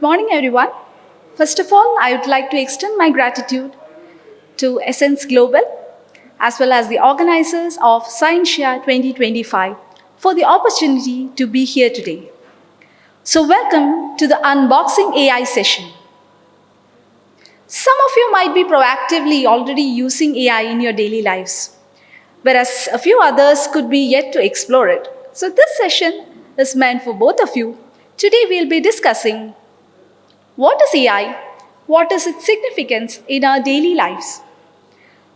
morning, everyone. First of all, I would like to extend my gratitude to Essence Global as well as the organizers of Scientia 2025 for the opportunity to be here today. So, welcome to the Unboxing AI session. Some of you might be proactively already using AI in your daily lives, whereas a few others could be yet to explore it. So, this session is meant for both of you. Today, we'll be discussing what is AI, what is its significance in our daily lives.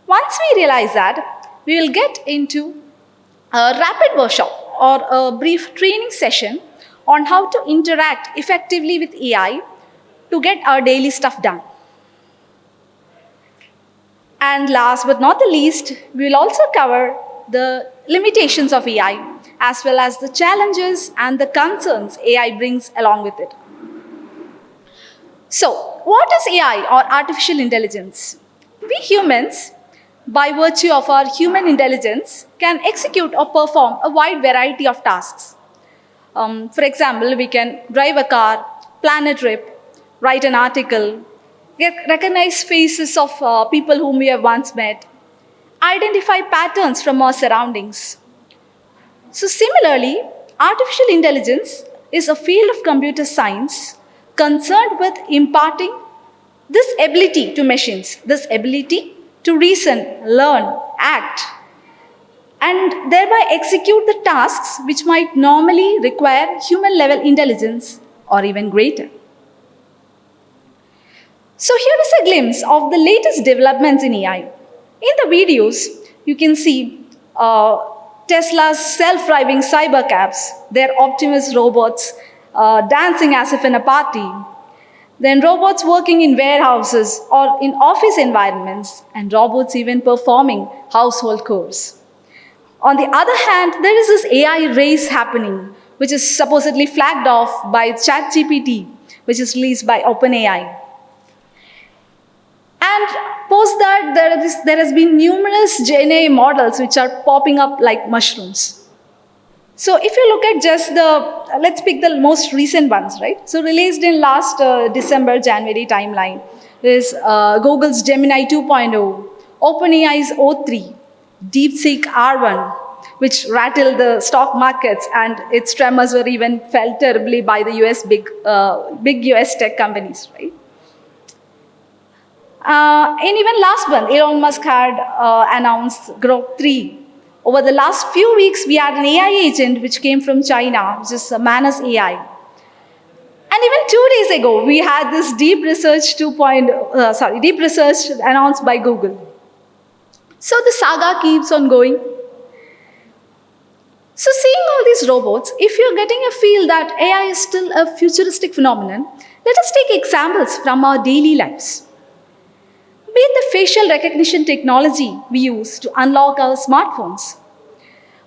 Once we realize that, we will get into a rapid workshop or a brief training session on how to interact effectively with AI to get our daily stuff done. And last but not the least, we will also cover the limitations of AI as well as the challenges and the concerns AI brings along with it. So, what is AI or artificial intelligence? We humans, by virtue of our human intelligence, can execute or perform a wide variety of tasks. For example, we can drive a car, plan a trip, write an article, recognize faces of people whom we have once met, identify patterns from our surroundings. So, similarly, artificial intelligence is a field of computer science concerned with imparting this ability to machines, this ability to reason, learn, act, and thereby execute the tasks which might normally require human level intelligence or even greater. So, here is a glimpse of the latest developments in AI. In the videos, you can see Tesla's self-driving cyber cabs, their Optimus robots dancing as if in a party, then robots working in warehouses or in office environments, and robots even performing household chores. On the other hand, there is this AI race happening, which is supposedly flagged off by ChatGPT, which is released by OpenAI. And post that, there has been numerous GenAI models which are popping up like mushrooms. So if you look at just let's pick the most recent ones, right? So released in last December, January timeline is Google's Gemini 2.0, OpenAI's O3, DeepSeek R1, which rattled the stock markets, and its tremors were even felt terribly by the big US tech companies, right? And even last month, Elon Musk had announced Grok 3. Over the last few weeks, we had an AI agent which came from China, which is Manus AI. And even 2 days ago, we had this Deep Research announced by Google. So the saga keeps on going. So seeing all these robots, if you're getting a feel that AI is still a futuristic phenomenon, let us take examples from our daily lives. Be it the facial recognition technology we use to unlock our smartphones,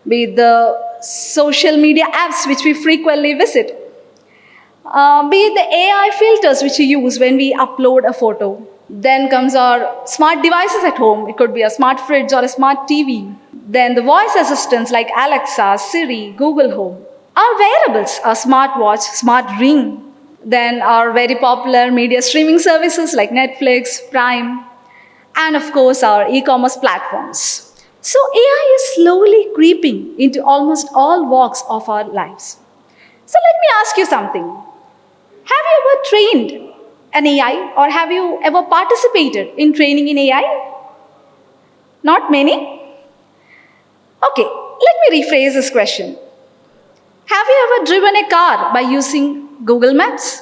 be it the social media apps which we frequently visit, be it the AI filters which we use when we upload a photo. Then comes our smart devices at home. It could be a smart fridge or a smart TV. Then the voice assistants like Alexa, Siri, Google Home. Our wearables, our smartwatch, smart ring. Then our very popular media streaming services like Netflix, Prime, and of course our e-commerce platforms. So AI is slowly creeping into almost all walks of our lives. So let me ask you something. Have you ever trained an AI, or have you ever participated in training in AI? Not many? Okay, let me rephrase this question. Have you ever driven a car by using Google Maps?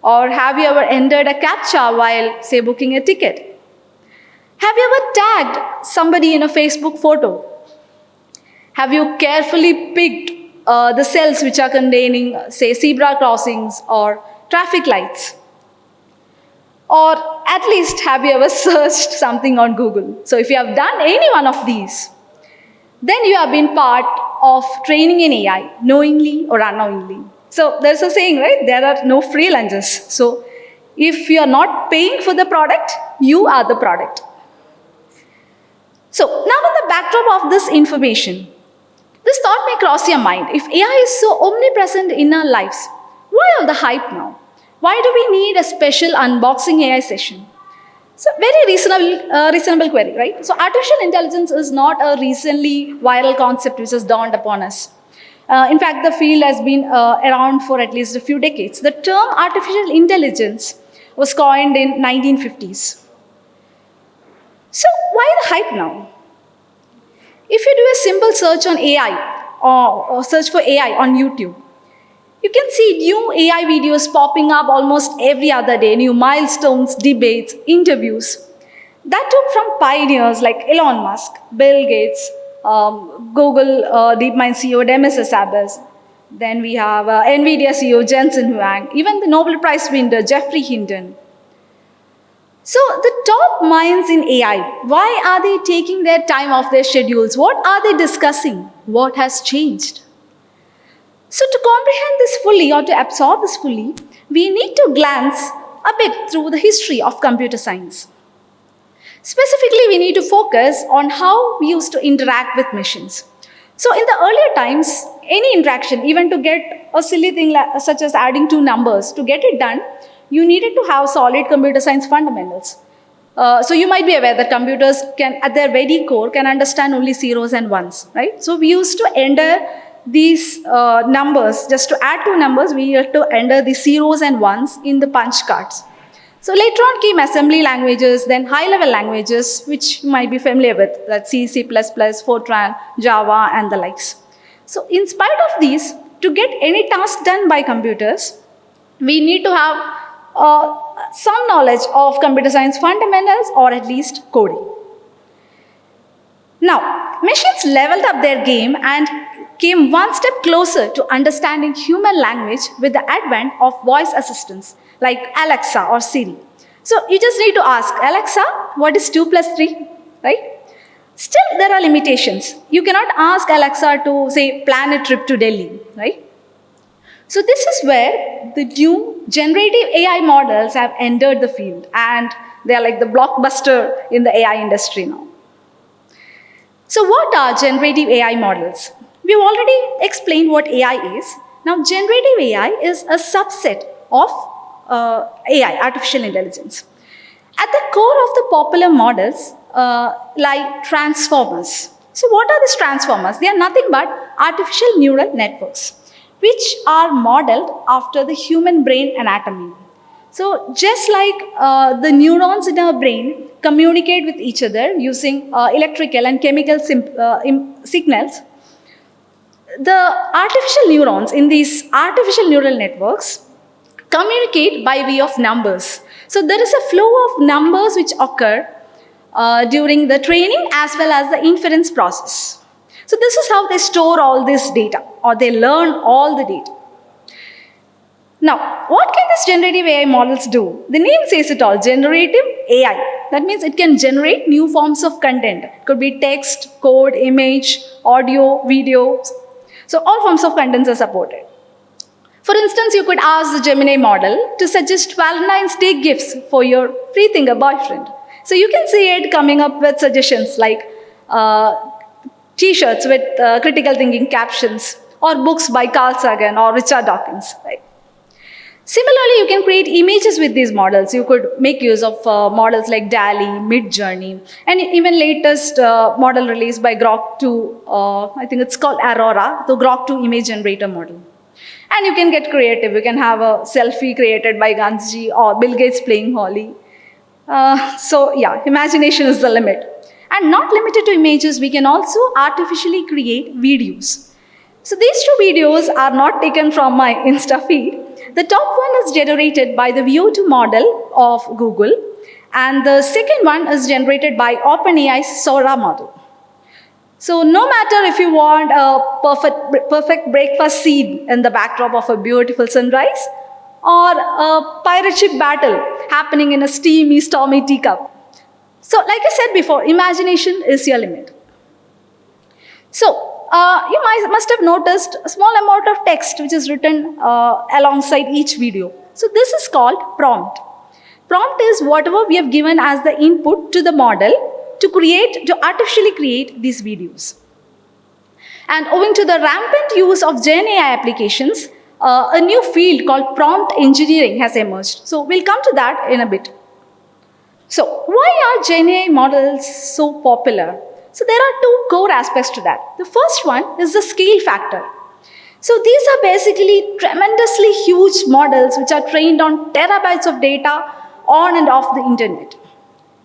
Or have you ever entered a CAPTCHA while, say, booking a ticket? Have you ever tagged somebody in a Facebook photo? Have you carefully picked the cells which are containing, say, zebra crossings or traffic lights? Or at least, have you ever searched something on Google? So if you have done any one of these, then you have been part of training in AI, knowingly or unknowingly. So there's a saying, right? There are no free lunches. So if you are not paying for the product, you are the product. So now in the backdrop of this information, this thought may cross your mind. If AI is so omnipresent in our lives, why all the hype now? Why do we need a special unboxing AI session? So very reasonable query, right? So artificial intelligence is not a recently viral concept which has dawned upon us. In fact, the field has been around for at least a few decades. The term artificial intelligence was coined in 1950s. So why the hype now? If you do a simple search on AI or search for AI on YouTube, you can see new AI videos popping up almost every other day, new milestones, debates, interviews. That took from pioneers like Elon Musk, Bill Gates, Google DeepMind CEO Demis Hassabis. Then we have NVIDIA CEO Jensen Huang, even the Nobel Prize winner Geoffrey Hinton. So the top minds in AI, why are they taking their time off their schedules? What are they discussing? What has changed? So to comprehend this fully or to absorb this fully, we need to glance a bit through the history of computer science. Specifically, we need to focus on how we used to interact with machines. So in the earlier times, any interaction, even to get a silly thing such as adding two numbers, to get it done, you needed to have solid computer science fundamentals. So you might be aware that computers can, at their very core, can understand only zeros and ones, right? So we used to enter these numbers, just to add two numbers, we had to enter the zeros and ones in the punch cards. So later on came assembly languages, then high-level languages, which you might be familiar with, that C, C++, Fortran, Java, and the likes. So in spite of these, to get any task done by computers, we need to have some knowledge of computer science fundamentals or at least coding. Now, machines leveled up their game and came one step closer to understanding human language with the advent of voice assistants like Alexa or Siri. So you just need to ask, Alexa, what is 2 plus 3, right? Still, there are limitations. You cannot ask Alexa to, say, plan a trip to Delhi, right? So this is where the new generative AI models have entered the field, and they are like the blockbuster in the AI industry now. So what are generative AI models? We've already explained what AI is. Now, generative AI is a subset of AI, artificial intelligence. At the core of the popular models lie transformers. So what are these transformers? They are nothing but artificial neural networks, which are modeled after the human brain anatomy. So just like the neurons in our brain communicate with each other using electrical and chemical signals, the artificial neurons in these artificial neural networks communicate by way of numbers. So there is a flow of numbers which occur during the training as well as the inference process. So this is how they store all this data, or they learn all the data. Now, what can these generative AI models do? The name says it all, generative AI. That means it can generate new forms of content. It could be text, code, image, audio, video. So all forms of contents are supported. For instance, you could ask the Gemini model to suggest Valentine's Day gifts for your free-thinker boyfriend. So you can see it coming up with suggestions like T-shirts with critical thinking captions, or books by Carl Sagan or Richard Dawkins. Right? Similarly, you can create images with these models. You could make use of models like DALL-E, Midjourney, and even latest model released by Grok 2, I think it's called Aurora, the Grok 2 image generator model. And you can get creative. You can have a selfie created by Ganji or Bill Gates playing Holly. So yeah, imagination is the limit. And not limited to images, we can also artificially create videos. So these two videos are not taken from my Insta feed. The top one is generated by the Veo2 model of Google, and the second one is generated by OpenAI's Sora model. So no matter if you want a perfect breakfast scene in the backdrop of a beautiful sunrise, or a pirate ship battle happening in a steamy, stormy teacup. So like I said before, imagination is your limit. So you must have noticed a small amount of text which is written alongside each video. So this is called prompt. Prompt is whatever we have given as the input to the model to artificially create these videos. And owing to the rampant use of Gen AI applications, a new field called prompt engineering has emerged. So we'll come to that in a bit. So why are Gen AI models so popular? So there are two core aspects to that. The first one is the scale factor. So these are basically tremendously huge models which are trained on terabytes of data on and off the internet.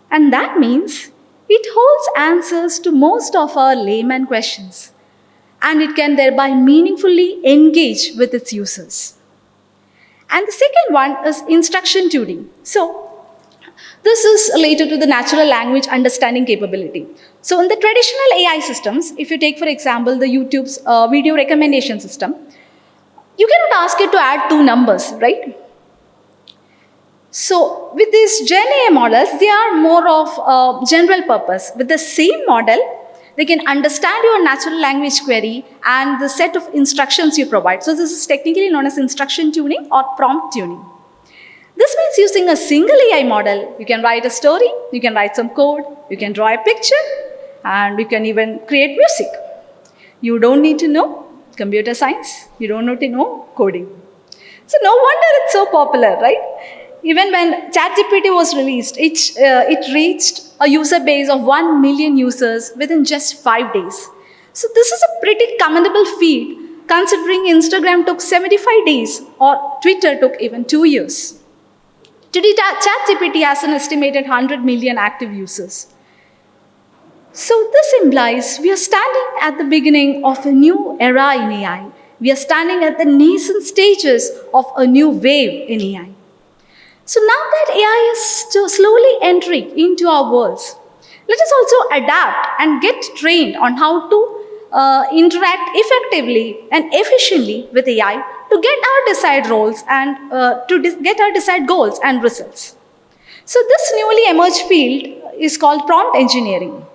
And that means it holds answers to most of our layman questions, and it can thereby meaningfully engage with its users. And the second one is instruction tuning. So this is related to the natural language understanding capability. So in the traditional AI systems, if you take for example the YouTube's video recommendation system, you cannot ask it to add two numbers, right? So with these Gen AI models, they are more of general purpose. With the same model, they can understand your natural language query and the set of instructions you provide. So this is technically known as instruction tuning or prompt tuning. This means using a single AI model, you can write a story, you can write some code, you can draw a picture, and you can even create music. You don't need to know computer science, you don't need to know coding. So no wonder it's so popular, right? Even when ChatGPT was released, it reached a user base of 1 million users within just 5 days. So this is a pretty commendable feat considering Instagram took 75 days or Twitter took even 2 years. Today, ChatGPT has an estimated 100 million active users. So this implies we are standing at the beginning of a new era in AI. We are standing at the nascent stages of a new wave in AI. So now that AI is slowly entering into our worlds, let us also adapt and get trained on how to interact effectively and efficiently with AI to get our desired roles and get our desired goals and results. So this newly emerged field is called prompt engineering.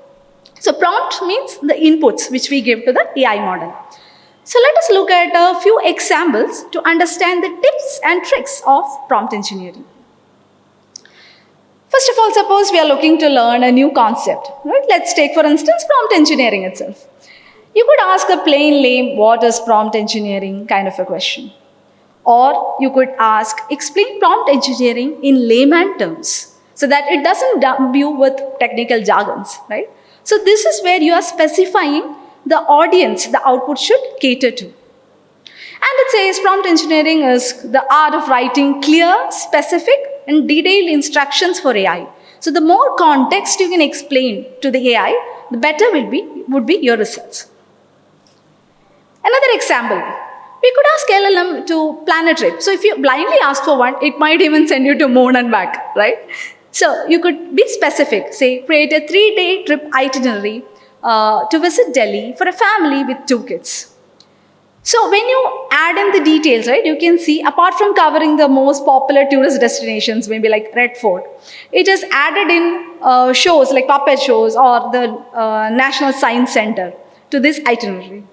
So prompt means the inputs which we give to the AI model. So let us look at a few examples to understand the tips and tricks of prompt engineering. First of all, suppose we are looking to learn a new concept, right? Let's take, for instance, prompt engineering itself. You could ask a plain lame, what is prompt engineering kind of a question. Or you could ask, explain prompt engineering in layman terms so that it doesn't dump you with technical jargons, right? So this is where you are specifying the audience the output should cater to. And it says prompt engineering is the art of writing clear, specific, and detailed instructions for AI. So the more context you can explain to the AI, the better would be your results. Another example, we could ask LLM to plan a trip. So if you blindly ask for one, it might even send you to moon and back, right? So you could be specific, say create a 3-day trip itinerary to visit Delhi for a family with 2 kids. So when you add in the details, right, you can see apart from covering the most popular tourist destinations, maybe like Red Fort, it is added in shows like puppet shows or the National Science Center to this itinerary.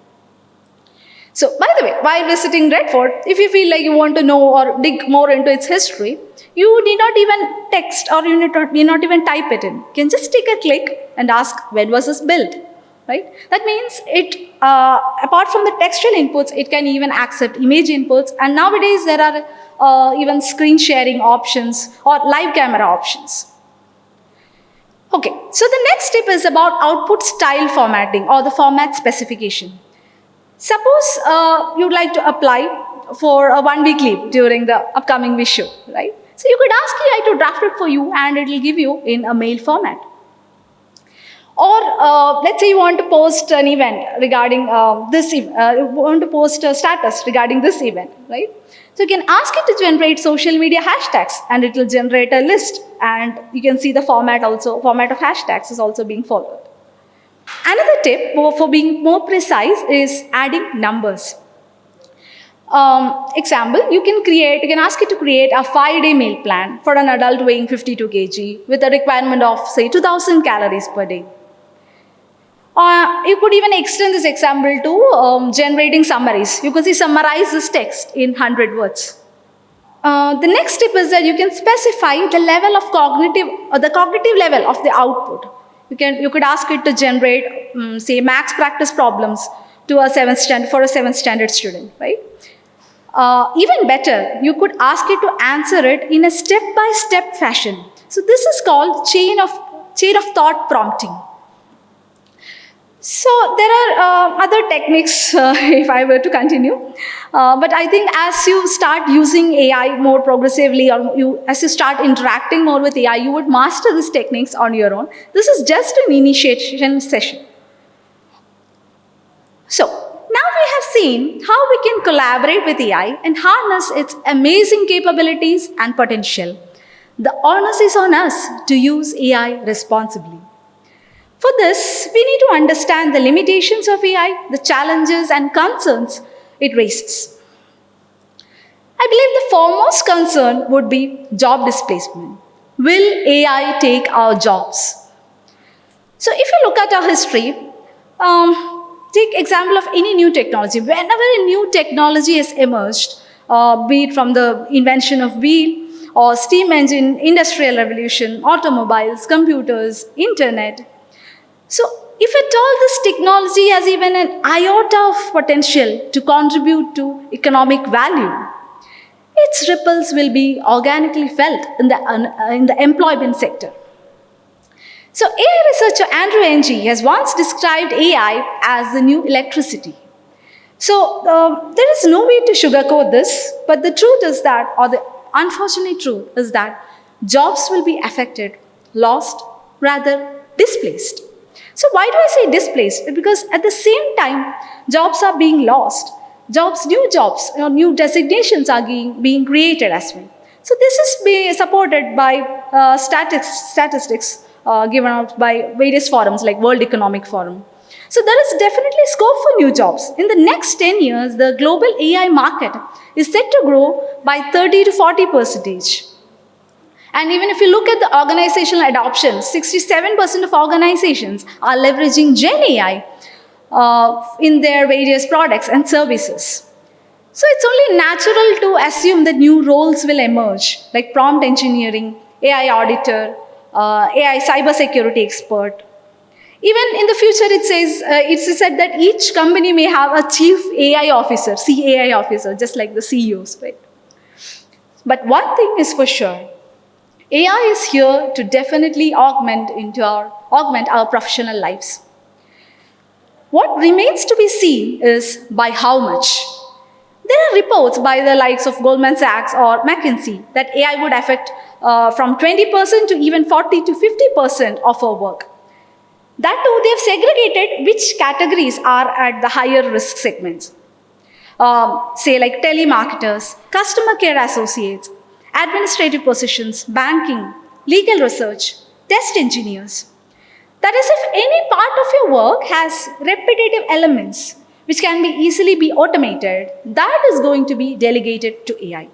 So by the way, while visiting Red Fort, if you feel like you want to know or dig more into its history, you need not even text or you need not even type it in. You can just take a click and ask, when was this built? Right? That means it, apart from the textual inputs, it can even accept image inputs. And nowadays there are even screen sharing options or live camera options. Okay, so the next tip is about output style formatting or the format specification. Suppose you'd like to apply for a 1-week leave during the upcoming Vishu, right? So you could ask AI to draft it for you and it will give you in a mail format. Or let's say you want to post an event regarding you want to post a status regarding this event, right? So you can ask it to generate social media hashtags and it will generate a list, and you can see the format of hashtags is also being followed. Another tip for being more precise is adding numbers. Example, you can ask it to create a 5-day meal plan for an adult weighing 52 kg with a requirement of say 2000 calories per day. You could even extend this example to generating summaries. You could summarize this text in 100 words. The next tip is that you can specify the level of the cognitive level of the output. You could ask it to generate, say, max practice problems to for a 7th standard student, right? Even better, you could ask it to answer it in a step-by-step fashion. So this is called chain of thought prompting. So there are other techniques if I were to continue. But I think as you start using AI more progressively, or as you start interacting more with AI, you would master these techniques on your own. This is just an initiation session. So now we have seen how we can collaborate with AI and harness its amazing capabilities and potential. The onus is on us to use AI responsibly. For this, we need to understand the limitations of AI, the challenges and concerns it raises. I believe the foremost concern would be job displacement. Will AI take our jobs? So if you look at our history, take example of any new technology. Whenever a new technology has emerged, be it from the invention of wheel or steam engine, industrial revolution, automobiles, computers, internet. So if at all this technology has even an iota of potential to contribute to economic value, its ripples will be organically felt in the employment sector. So AI researcher Andrew Ng has once described AI as the new electricity. So there is no way to sugarcoat this, but the truth is that, or the unfortunate truth is that, jobs will be affected, lost, rather displaced. So why do I say displaced? Because at the same time, jobs are being lost. New jobs, new designations are being created as well. So this is being supported by statistics given out by various forums like World Economic Forum. So there is definitely scope for new jobs. In the next 10 years, the global AI market is set to grow by 30 to 40%. And even if you look at the organizational adoption, 67% of organizations are leveraging Gen AI in their various products and services. So it's only natural to assume that new roles will emerge, like prompt engineering, AI auditor, AI cybersecurity expert. Even in the future, it's said that each company may have a chief AI officer, CAI officer, just like the CEOs, right? But one thing is for sure, AI is here to definitely augment our professional lives. What remains to be seen is by how much. There are reports by the likes of Goldman Sachs or McKinsey that AI would affect from 20% to even 40 to 50% of our work. That too, they have segregated which categories are at the higher risk segments. Say like telemarketers, customer care associates, administrative positions, banking, legal research, test engineers. That is, if any part of your work has repetitive elements which can easily be automated, that is going to be delegated to AI.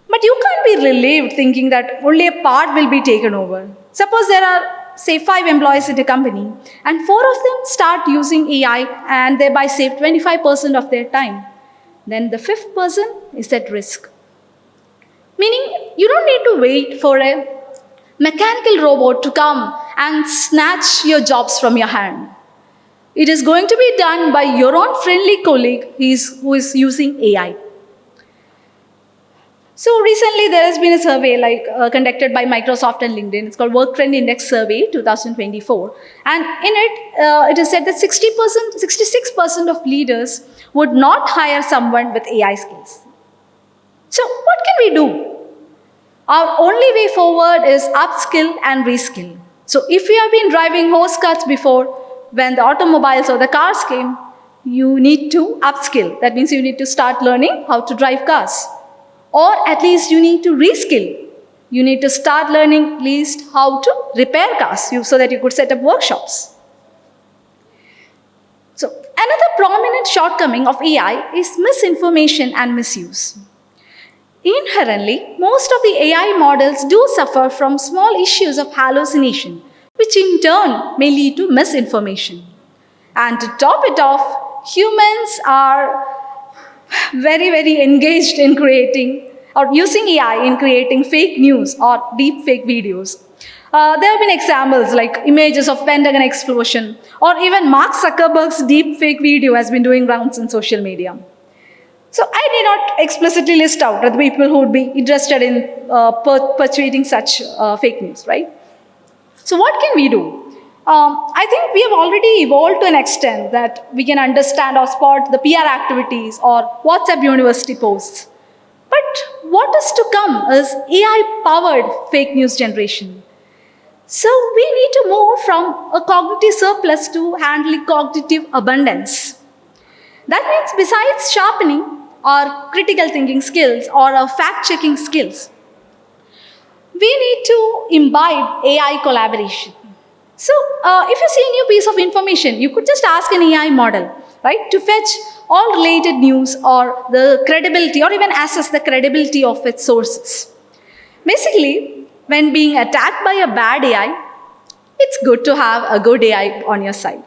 But you can't be relieved thinking that only a part will be taken over. Suppose there are, say, 5 employees at a company, and 4 of them start using AI and thereby save 25% of their time. Then the 5th person is at risk. Meaning, you don't need to wait for a mechanical robot to come and snatch your jobs from your hand. It is going to be done by your own friendly colleague who is using AI. So recently there has been a survey conducted by Microsoft and LinkedIn. It's called Work Trend Index Survey 2024. And in it is said that 66% of leaders would not hire someone with AI skills. So what can we do? Our only way forward is upskill and reskill. So if you have been driving horse carts before, when the automobiles or the cars came, you need to upskill. That means you need to start learning how to drive cars. Or at least you need to reskill. You need to start learning at least how to repair cars so that you could set up workshops. So another prominent shortcoming of AI is misinformation and misuse. Inherently, most of the AI models do suffer from small issues of hallucination, which in turn may lead to misinformation. And to top it off, humans are very, very engaged in creating or using AI in creating fake news or deep fake videos. There have been examples like images of Pentagon explosion, or even Mark Zuckerberg's deep fake video has been doing rounds in social media. So I did not explicitly list out the people who would be interested in perpetuating such fake news, right? So what can we do? I think we have already evolved to an extent that we can understand or spot the PR activities or WhatsApp university posts. But what is to come is AI-powered fake news generation. So we need to move from a cognitive surplus to handling cognitive abundance. That means besides sharpening our critical thinking skills or our fact-checking skills, we need to imbibe AI collaboration. So, if you see a new piece of information, you could just ask an AI model, right, to fetch all related news or the credibility or even assess the credibility of its sources. Basically, when being attacked by a bad AI, it's good to have a good AI on your side.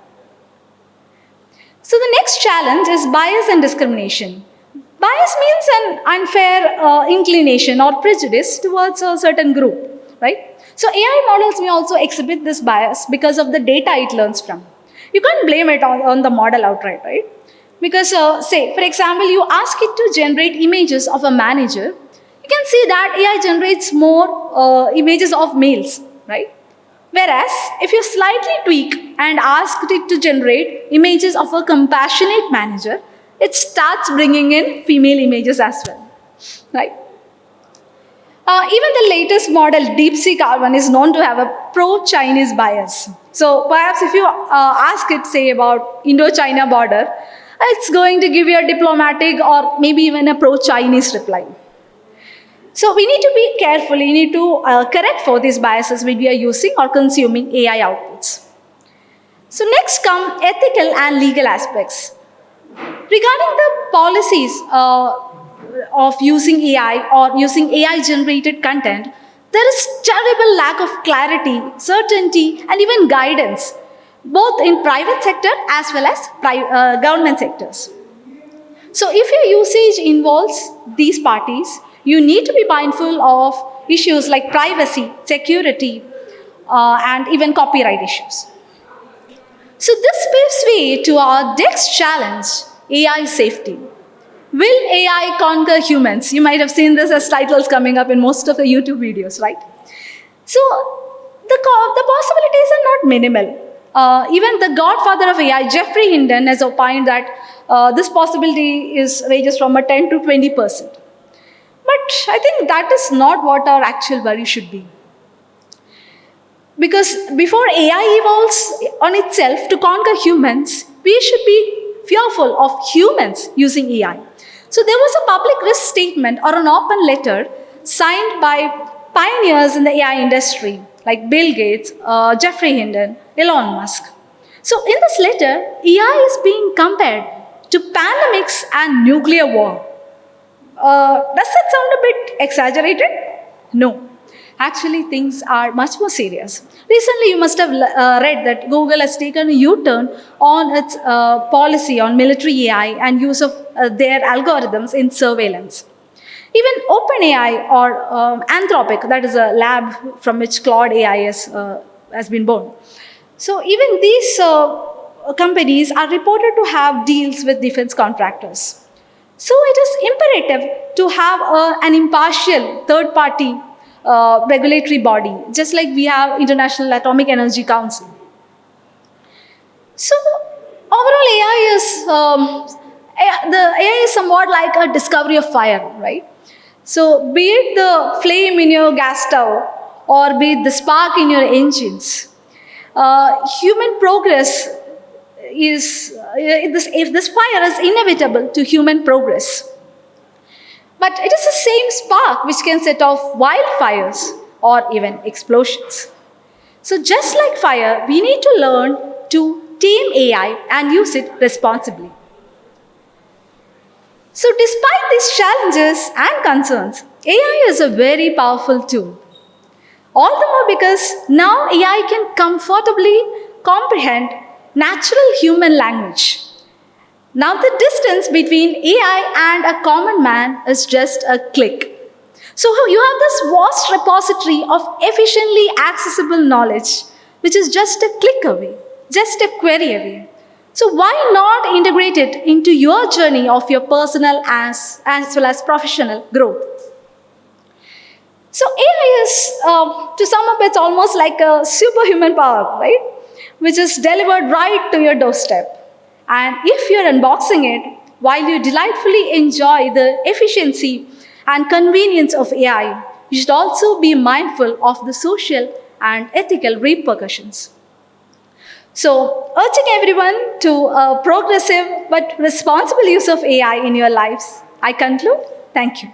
So, the next challenge is bias and discrimination. Bias means an unfair inclination or prejudice towards a certain group, right? So AI models may also exhibit this bias because of the data it learns from. You can't blame it on the model outright, right? Because say, for example, you ask it to generate images of a manager, you can see that AI generates more images of males, right? Whereas, if you slightly tweak and ask it to generate images of a compassionate manager, it starts bringing in female images as well, right? Even the latest model, DeepSeek R1, is known to have a pro-Chinese bias. So perhaps if you ask it, say, about Indo-China border, it's going to give you a diplomatic or maybe even a pro-Chinese reply. So we need to be careful. We need to correct for these biases when we are using or consuming AI outputs. So next come ethical and legal aspects. Regarding the policies of using AI or using AI-generated content, there is terrible lack of clarity, certainty, and even guidance, both in private sector as well as government sectors. So if your usage involves these parties, you need to be mindful of issues like privacy, security, and even copyright issues. So this paves way to our next challenge, AI safety. Will AI conquer humans? You might have seen this as titles coming up in most of the YouTube videos, right? So the possibilities are not minimal. Even the godfather of AI, Geoffrey Hinton, has opined that this possibility ranges from a 10 to 20%. But I think that is not what our actual worry should be. Because before AI evolves on itself to conquer humans, we should be fearful of humans using AI. So there was a public risk statement or an open letter signed by pioneers in the AI industry like Bill Gates, Geoffrey Hinton, Elon Musk. So in this letter, AI is being compared to pandemics and nuclear war. Does that sound a bit exaggerated? No. Actually, things are much more serious. Recently, you must have read that Google has taken a U-turn on its policy on military AI and use of their algorithms in surveillance. Even OpenAI or Anthropic, that is a lab from which Claude AI has been born. So even these companies are reported to have deals with defense contractors. So it is imperative to have an impartial third-party regulatory body, just like we have International Atomic Energy Council. So overall, the AI is somewhat like a discovery of fire, right? So be it the flame in your gas stove or be it the spark in your engines, human progress is, if this fire is inevitable to human progress. But it is the same spark which can set off wildfires or even explosions. So just like fire, we need to learn to tame AI and use it responsibly. So despite these challenges and concerns, AI is a very powerful tool. All the more because now AI can comfortably comprehend natural human language. Now the distance between AI and a common man is just a click. So you have this vast repository of efficiently accessible knowledge, which is just a click away, just a query away. So why not integrate it into your journey of your personal as well as professional growth? So AI is, to sum up, it's almost like a superhuman power, right? Which is delivered right to your doorstep. And if you're unboxing it, while you delightfully enjoy the efficiency and convenience of AI, you should also be mindful of the social and ethical repercussions. So, urging everyone to a progressive but responsible use of AI in your lives, I conclude. Thank you.